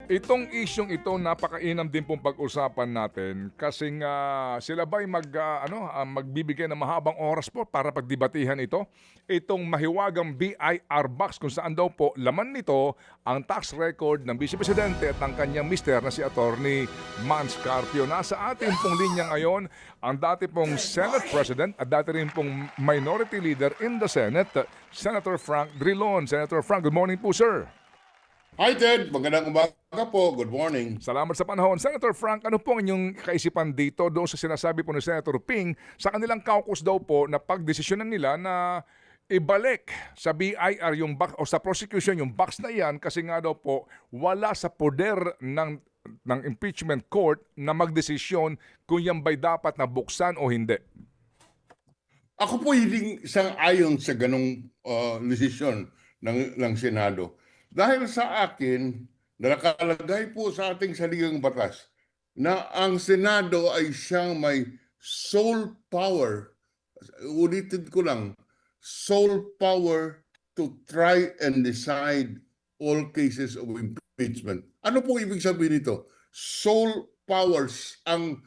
Itong isyung ito napakainam din pong pag-usapan natin kasi nga sila ba'y magbibigay ng mahabang oras po para pagdebatihan ito. Itong mahiwagang BIR box kung saan daw po laman nito ang tax record ng Vice Presidente at ng kanyang mister na si Attorney Mans Carpio. Nasa atin pong linya ngayon ang dati pong Senate President at dati rin pong Minority Leader in the Senate, Senator Frank Drilon. Senator Frank, good morning po, sir. Hi Ted, magandang umaga po. Good morning. Salamat sa panahon. Senator Frank, ano po ang inyong kaisipan dito doon sa sinasabi po ni Senator Ping sa kanilang caucus daw po na pagdesisyonan nila na ibalik sa BIR yung box o sa prosecution yung box na yan kasi nga daw po wala sa poder ng impeachment court na magdesisyon kung yan ba'y dapat na buksan o hindi. Ako po hindi sang-ayon sa ganong desisyon ng Senado. Dahil sa akin, nakalagay po sa ating saligang batas na ang Senado ay siyang may sole power, ulitin ko lang, sole power to try and decide all cases of impeachment. Ano po ibig sabihin nito? Sole powers, ang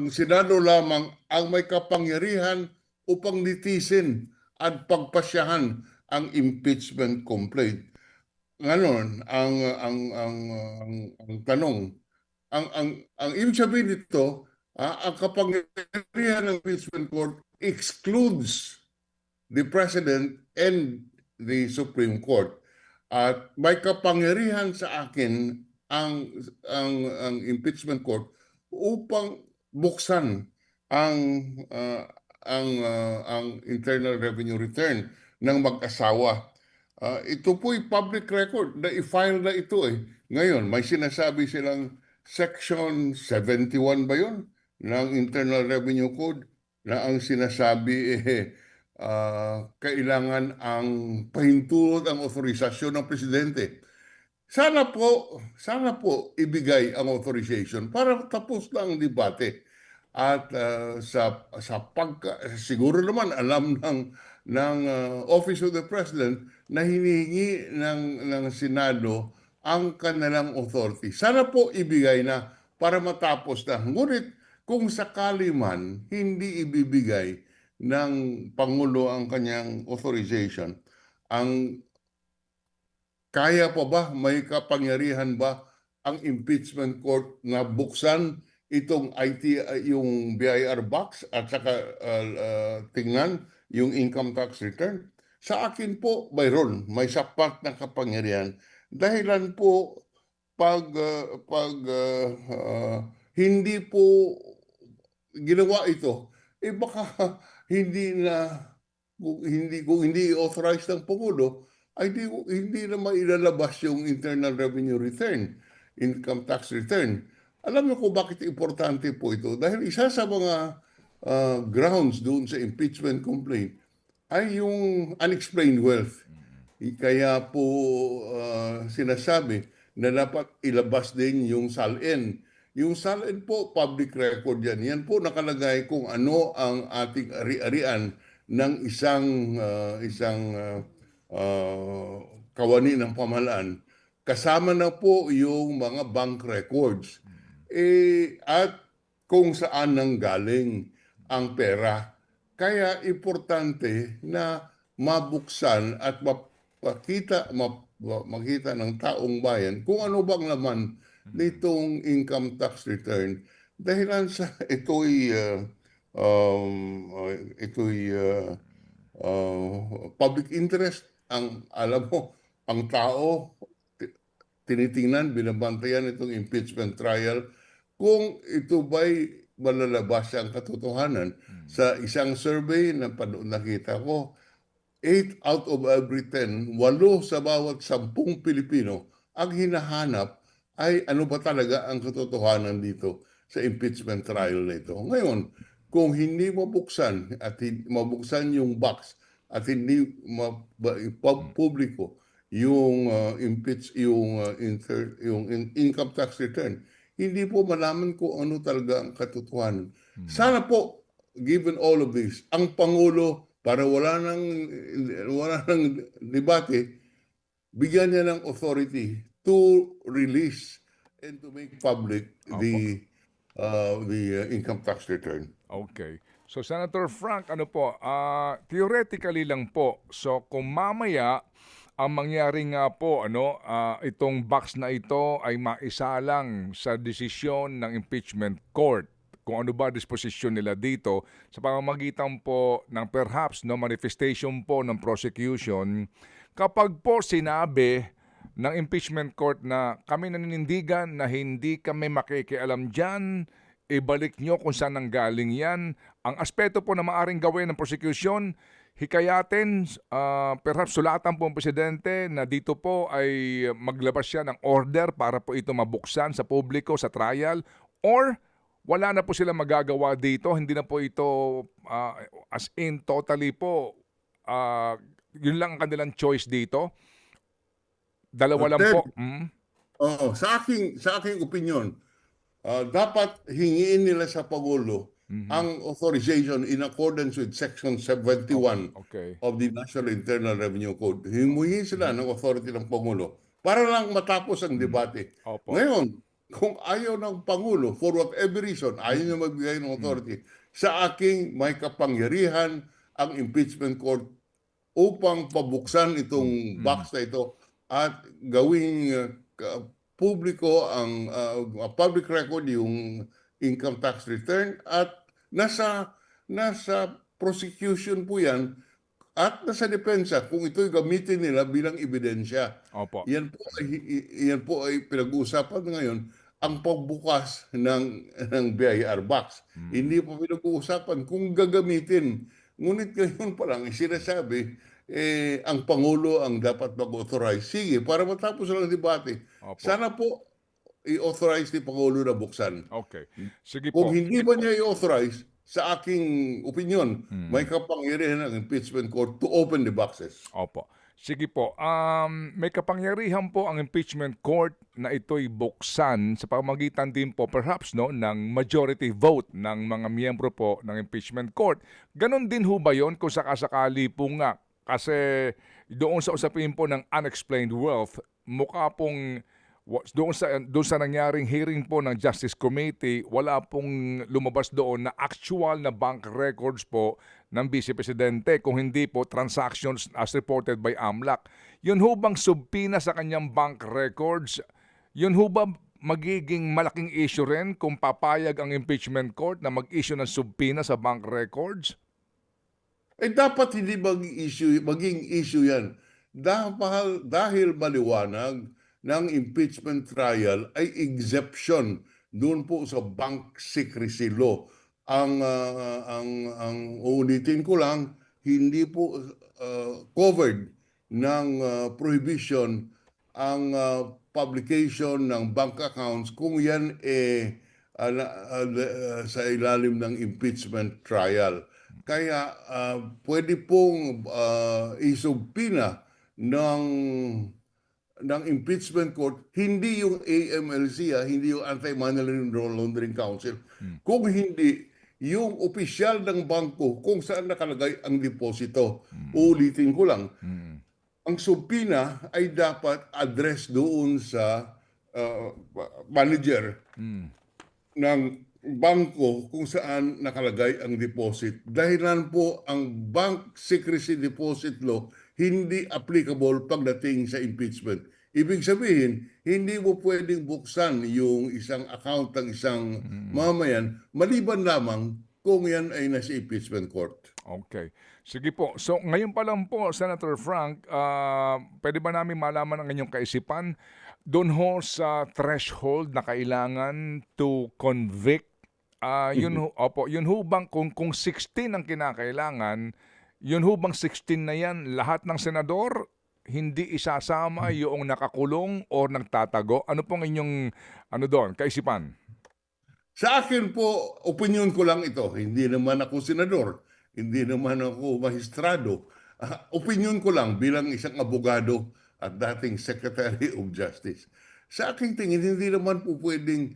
Senado lamang ang may kapangyarihan upang litisin at pagpasyahan ang impeachment complaint. Ngayon, ang tanong, ang ibig sabihin nito, ang kapangyarihan ng impeachment court excludes the President and the Supreme Court. At may kapangyarihan sa akin ang impeachment court upang buksan ang Internal Revenue Return ng mag-asawa. Ito po'y public record na i-file na ito eh. Ngayon, may sinasabi silang Section 71 ba yun ng Internal Revenue Code na ang sinasabi kailangan ang pahintulot ang otorisasyon ng Presidente. Sana po ibigay ang authorization para tapos na ang debate. At siguro naman alam ng Office of the President na hinihingi ng Senado ang kanilang authority. Sana po ibigay na para matapos na. Ngunit kung sakali man hindi ibibigay ng Pangulo ang kanyang authorization, kaya pa ba, may kapangyarihan ba ang impeachment court na buksan itong yung BIR box at saka tingnan yung income tax return? Sa akin po, mayroon, may sapat na kapangyarihan. Dahilan po, pag hindi po ginawa ito, baka kung hindi authorized ng Pangulo, ay hindi na mailalabas yung Internal Revenue Return, income tax return. Alam niyo kung bakit importante po ito? Dahil isa sa mga grounds doon sa impeachment complaint ay yung unexplained wealth. Kaya po sinasabi na dapat ilabas din yung SALN. Yung SALN po, public record yan. Yan po nakalagay kung ano ang ating ari-arian ng isang kawani ng pamahalaan. Kasama na po yung mga bank records. At kung saan nanggaling ang pera. Kaya importante na mabuksan at makita ng taong bayan kung ano bang laman nitong income tax return. Dahilan sa ito'y public interest. Alam mo, ang tao tinitingnan, binabantayan itong impeachment trial kung ito ba'y malalabas ang katotohanan. Sa isang survey na nakita ko, 8 out of every 10, 8 sa bawat 10 Pilipino, ang hinahanap ay ano ba talaga ang katotohanan dito sa impeachment trial na ito. Ngayon, kung hindi mabuksan at mabuksan yung box at hindi publiko yung income tax return, hindi po malaman kung ano talaga ang katotohanan. Sana po, given all of this, ang Pangulo, para wala nang debate, bigyan niya ng authority to release and to make public Opo. the income tax return. Okay. So Senator Frank, ano po, theoretically lang po. So kung mamaya ang mangyari nga po itong box na ito ay maisalang sa desisyon ng impeachment court, kung ano ba disposisyon nila dito sa pamamagitan po ng perhaps manifestation po ng prosecution, kapag po sinabi ng impeachment court na kami naninindigan na hindi kami makikialam dyan, ibalik nyo kung saan nanggaling yan. Ang aspeto po na maaring gawin ng prosecution, hikayatin, perhaps sulatan po ang presidente na dito po ay maglabas siya ng order para po ito mabuksan sa publiko, sa trial, or wala na po sila magagawa dito, hindi na po ito as in totally po, yun lang ang kanilang choice dito. Dalawa lang Ted, po. sa aking opinion, dapat hingiin nila sa Pangulo ang authorization in accordance with Section 71 Okay. of the National Internal Revenue Code. Himuhin sila ng authority ng Pangulo para lang matapos ang debate. Opo. Ngayon, kung ayaw ng Pangulo, for whatever reason, ayaw niya magbigay ng authority, sa aking may kapangyarihan ang impeachment court upang pabuksan itong box na ito at gawing publiko ang public record yung income tax return at nasa prosecution po yan at nasa depensa kung ito'y gamitin nila bilang ebidensya. Opo. Yan po ay pinag-uusapan ngayon ang pagbukas ng BIR box. Hindi pa pinag-uusapan kung gagamitin. Ngunit ngayon pa lang sinasabi ang Pangulo ang dapat mag-authorize. Sige, para matapos lang ang debate. Opo. Sana po i-authorize ni Pangulo na buksan. Okay. Sige Kung po. hindi ba niya i-authorize, sa aking opinion, may kapangyarihan ng impeachment court to open the boxes. Opo. Sige po. May kapangyarihan po ang impeachment court na ito'y buksan sa pamamagitan din po perhaps ng majority vote ng mga miyembro po ng impeachment court. Ganon din ho ba yun kung sakasakali po nga? Kasi doon sa usapin po ng unexplained wealth, mukha pong doon sa nangyaring hearing po ng Justice Committee, wala pong lumabas doon na actual na bank records po ng Vice Presidente, kung hindi po transactions as reported by AMLAC. Yun ho bang subpina sa kanyang bank records? Yun ho ba magiging malaking issue rin kung papayag ang impeachment court na mag-issue ng subpina sa bank records? Dapat hindi maging issue yan. Dahil maliwanag ng impeachment trial ay exemption doon po sa bank secrecy law. Ang uulitin ko lang, hindi po covered ng prohibition ang publication ng bank accounts kung yan sa ilalim ng impeachment trial. Kaya pwede pong isubpina ng impeachment court, hindi yung AMLC, hindi yung Anti-Money Laundering Council. Kung hindi, yung opisyal ng bangko kung saan nakalagay ang deposito. Ulitin ko lang, ang subpina ay dapat address doon sa manager ng bangko kung saan nakalagay ang deposit. Dahilan po ang bank secrecy deposit law hindi applicable pagdating sa impeachment. Ibig sabihin, hindi mo pwedeng buksan yung isang account ng isang mamayan maliban lamang kung yan ay nasa impeachment court. Okay. Sige po. So ngayon pa lang po, Senator Frank, pwede ba namin malaman ang inyong kaisipan doon ho sa threshold na kailangan to convict? Yun ho bang kung 16 ang kinakailangan, yun ho bang 16 na yan, lahat ng senador, hindi isasama yung nakakulong o nagtatago? Ano pong inyong doon, kaisipan? Sa akin po, opinion ko lang ito. Hindi naman ako senador. Hindi naman ako mahistrado. Opinion ko lang bilang isang abogado at dating Secretary of Justice. Sa aking tingin, hindi naman po pwedeng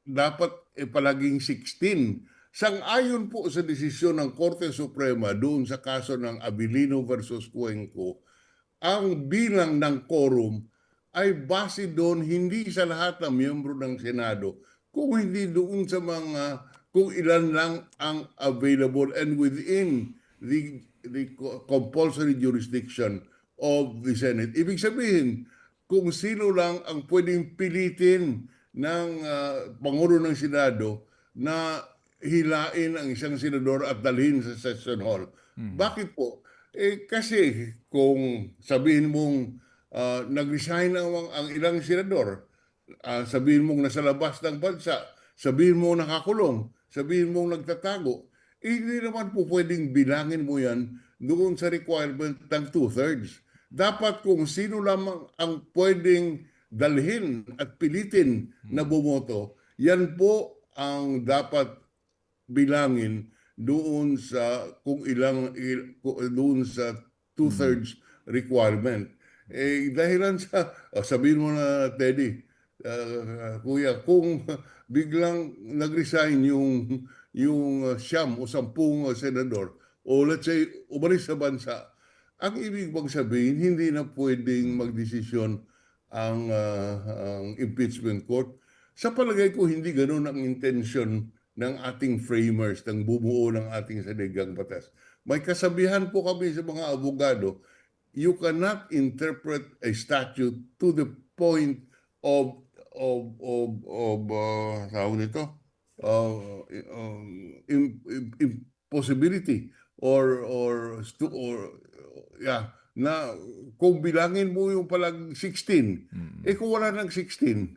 dapat palaging 16. Sang-ayon po sa desisyon ng Korte Suprema doon sa kaso ng Abilino versus Cuenco, ang bilang ng quorum ay base doon hindi sa lahat ng miyembro ng Senado, kung hindi doon sa mga kung ilan lang ang available and within the compulsory jurisdiction of the Senate. Ibig sabihin, kung sino lang ang pwedeng pilitin ng Pangulo ng Senado na hilain ang isang senador at dalhin sa session hall. Bakit po? Kasi kung sabihin mong nag-resign ang ilang senador, sabihin mong nasa labas ng bansa, sabihin mong nakakulong, sabihin mong nagtatago, hindi naman po pwedeng bilangin mo yan doon sa requirement ng 2/3. Dapat kung sino lamang ang pwedeng dalhin at pilitin na bumoto, yan po ang dapat bilangin doon sa doon sa 2/3 requirement. Dahilan sa sabihin mo na, Teddy, kuya, kung biglang nag-resign yung siyam o 10 senador, o let's say umalis sa bansa, ang ibig bang sabihin hindi na pwedeng magdesisyon ang impeachment court? Sa palagay ko, hindi ganoon ang intention ng ating framers, ng bumuo ng ating saligang batas. May kasabihan po kami sa mga abogado, you cannot interpret a statute to the point of tawag nito, impossibility na kung bilangin mo yung palang 16, kung wala ng 16,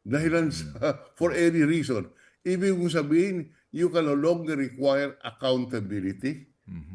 dahilan for any reason, ibig mong sabihin, you can no longer require accountability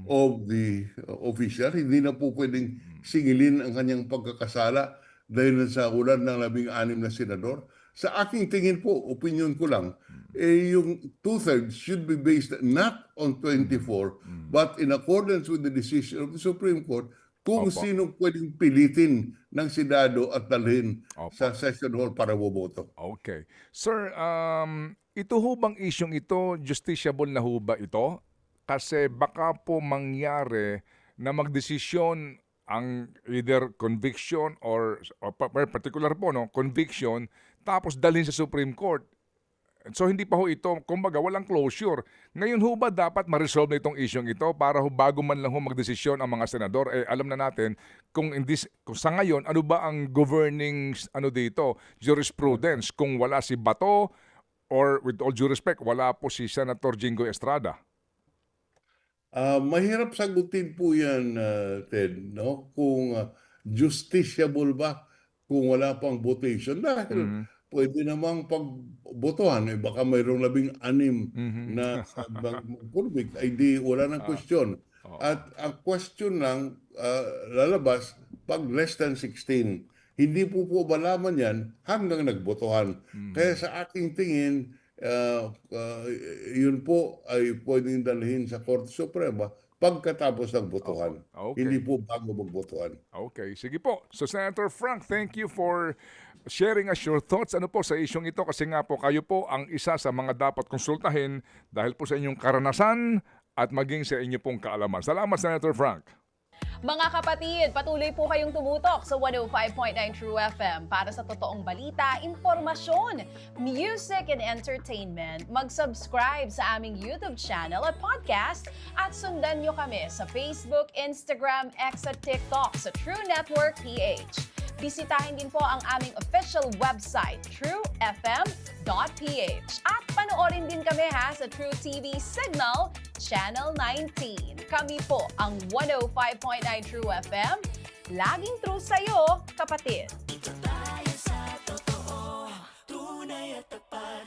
of the official. Hindi na po pwedeng singilin ang kanyang pagkakasala dahil sa ulan ng 16 na senador. Sa aking tingin po, opinion ko lang, yung 2/3 should be based not on 24, but in accordance with the decision of the Supreme Court, kung sino pwedeng pilitin ng Senado at dalhin sa session hall para boboto. Okay. Sir, ito ho bang isyong ito, justiciable na ho ba ito? Kasi baka po mangyari na magdesisyon ang either conviction or particular po, no, conviction, tapos dalhin sa Supreme Court. So hindi pa ho ito, kumbaga walang closure. Ngayon ho ba dapat ma-resolve na itong isyong ito para ho bago man lang ho magdesisyon ang mga senador? Alam na natin kung sa ngayon, ano ba ang governing dito, jurisprudence, kung wala si Bato or with all due respect, wala po si Senator Jinggoy Estrada? Mahirap sagutin po yan, Ted, no? Kung justiciable ba kung wala pang votation. Dahil pwede namang pagbotohan. Baka mayroong 16 na mag-convict. Ay di, wala nang question. At ang question lang lalabas pag less than 16. Hindi po malaman yan hanggang nagbotohan. Kaya sa aking tingin, yun po ay pwedeng dalhin sa Korte Suprema pagkatapos ng botohan. Okay. Hindi po bago magbotohan. Okay, sige po. So Senator Frank, thank you for sharing us your thoughts po sa isyong ito kasi nga po kayo po ang isa sa mga dapat konsultahin dahil po sa inyong karanasan at maging sa inyo pong kaalaman. Salamat, Senator Frank. Mga kapatid, patuloy po kayong tumutok sa 105.9 True FM para sa totoong balita, impormasyon, music and entertainment. Mag-subscribe sa aming YouTube channel at podcast at sundan nyo kami sa Facebook, Instagram, X at TikTok sa True Network PH. Bisitahin din po ang aming official website, truefm.ph. At panoorin din kami sa True TV Signal, Channel 19. Kami po ang 105.9 True FM. Laging true sa'yo, kapatid.